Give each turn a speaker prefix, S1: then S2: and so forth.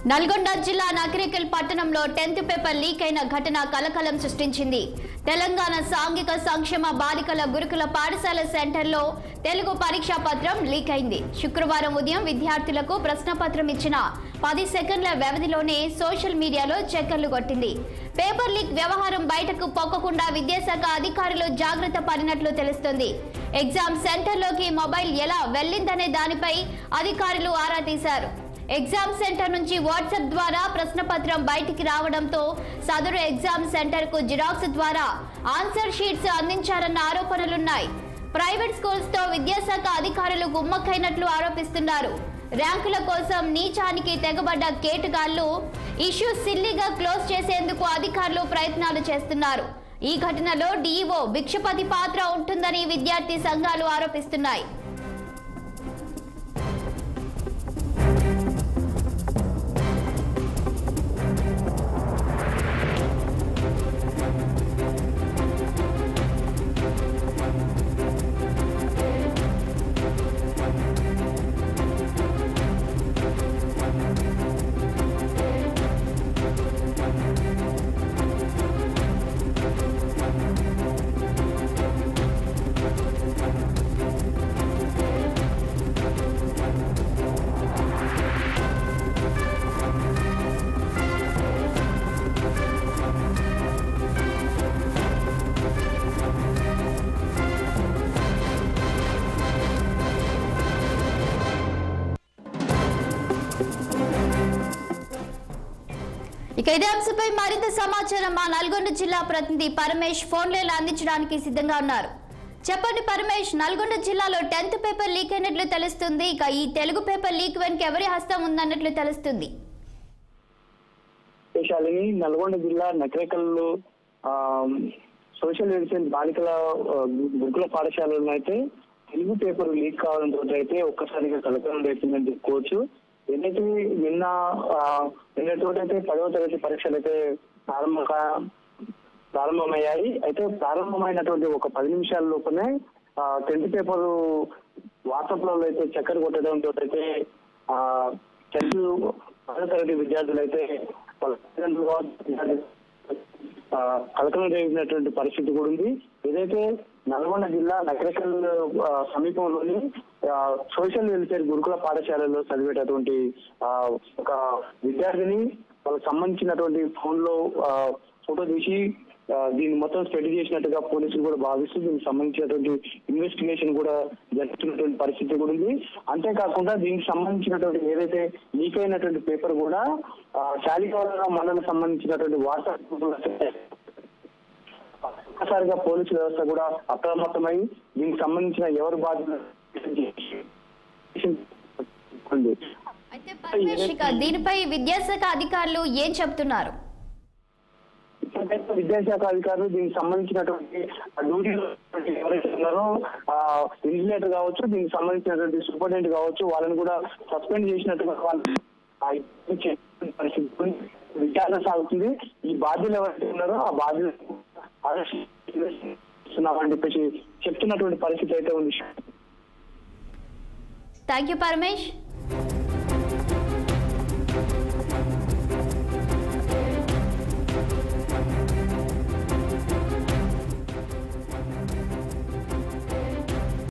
S1: నల్గొండ జిల్లా నకిరేకల్ పట్టణంలో 10th paper leak అయిన ఘటన కలకలం సృష్టించింది. తెలంగాణ సాంఘిక సంక్షేమ బాలికల గురుకుల పాఠశాల సెంటర్లో తెలుగు పరీక్షా పత్రం లీక్ అయింది. శుక్రవారం ఉదయం విద్యార్థులకు ప్రశ్నపత్రం ఇచ్చిన 10 సెకండ్ల వ్యవధిలోనే సోషల్ మీడియాలో చక్కర్లు కొట్టింది. పేపర్ లీక్ వ్యవహారం బయటకు పొక్కకుండా విద్యాశాఖ అధికారులు జాగ్రత్త పడినట్లు తెలుస్తోంది. ఎగ్జామ్ సెంటర్లోకి మొబైల్ ఎలా వెళ్లిందనే దానిపై అధికారులు ఆరా తీశారు. ఎగ్జామ్ సెంటర్ నుంచి వాట్సాప్ ద్వారా ప్రశ్నపత్రం బయటికి రావడంతో సదరు ఎగ్జామ్ సెంటర్ కు జిరాక్స్ ద్వారా ఆన్సర్ షీట్స్ అందించారన్న ఆరోపణలున్నాయి. ప్రైవేట్ స్కూల్స్ తో విద్యాశాఖ అధికారులు గుమ్మక్కైనట్లు ఆరోపిస్తున్నారు. ర్యాంకుల కోసం నీచానికి తెగబడ్డ కేటుగాళ్లు ఇష్యూ సిల్లీగా క్లోజ్ చేసేందుకు అధికారులు ప్రయత్నాలు చేస్తున్నారు. ఈ ఘటనలో డీఈఓ భిక్షపతి పాత్ర ఉంటుందని విద్యార్థి సంఘాలు ఆరోపిస్తున్నాయి. ఇక ఇదే అంశంపై మరింత సమాచారం మా నల్గొండ జిల్లా ప్రతినిధి పరమేష్ ఫోన్ లైన్ అందించడానికి సిద్ధంగా ఉన్నారు. చెప్పండి పరమేష్, నల్గొండ జిల్లాలో 10th పేపర్ లీక్ అయినట్లు తెలుస్తుంది. ఇక ఈ తెలుగు పేపర్ లీక్ వెనుక ఎవరి హస్తం ఉందన్నట్లు తెలుస్తుంది.
S2: నల్గొండ జిల్లా నకిరేకల్లో సోషల్ వెల్ఫేర్ బాలికల గురుకుల పాఠశాలలో అయితే తెలుగు పేపర్ లీక్ కావడంతో అయితే ఒక్కసారిగా కలకలం రేపిందని చెప్పుకోవచ్చు. ఏదైతే నిన్నతోటైతే 10వ తరగతి పరీక్షలు అయితే ప్రారంభమయ్యాయి. అయితే ప్రారంభమైనటువంటి ఒక 10 నిమిషాల లోపలే 10th పేపర్ వాట్సాప్ లో అయితే చక్కర్ కొట్టడంతో అయితే 10వ తరగతి విద్యార్థులు అయితే కలకలం రేగినటువంటి పరిస్థితి కూడా ఉంది. ఏదైతే నల్గొండ జిల్లా నకిరేకల్ సమీపంలోని సోషల్ వెల్ఫేర్ గురుకుల పాఠశాలలో చదివేటటువంటి ఒక విద్యార్థిని వాళ్ళకి సంబంధించినటువంటి ఫోన్ లో ఫోటో తీసి దీన్ని మొత్తం స్టడీ చేసినట్టుగా పోలీసులు కూడా భావిస్తూ దీనికి సంబంధించినటువంటి ఇన్వెస్టిగేషన్ కూడా జరుగుతున్నటువంటి పరిస్థితి కూడా ఉంది. అంతేకాకుండా దీనికి సంబంధించినటువంటి ఏదైతే లీక్ అయినటువంటి పేపర్ కూడా శాలిగౌడ మండలం సంబంధించినటువంటి వాట్సాప్ ఒక్కసారిగా పోలీసు వ్యవస్థ కూడా అప్రమత్తమై దీనికి సంబంధించిన ఎవరు బాధ్యత
S1: దీనిపై విద్యాశాఖ అధికారులు ఏం చెప్తున్నారు?
S2: విద్యాశాఖ అధికారులు దీనికి సంబంధించినటువంటి డ్యూటీలో ఎవరైతే ఉన్నారో ఇన్విజిలేటర్ కావచ్చు, దీనికి సంబంధించినటువంటి సూపరింటెండెంట్ కావచ్చు, వాళ్ళని కూడా సస్పెండ్ చేసినట్టుగా పరిస్థితి విచారణ సాగుతుంది. ఈ బాధ్యులు ఎవరైతే ఉన్నారో ఆ బాధ్యులు అని చెప్పేసి చెప్తున్నటువంటి పరిస్థితి అయితే ఉంది.
S1: Thank you Paramesh.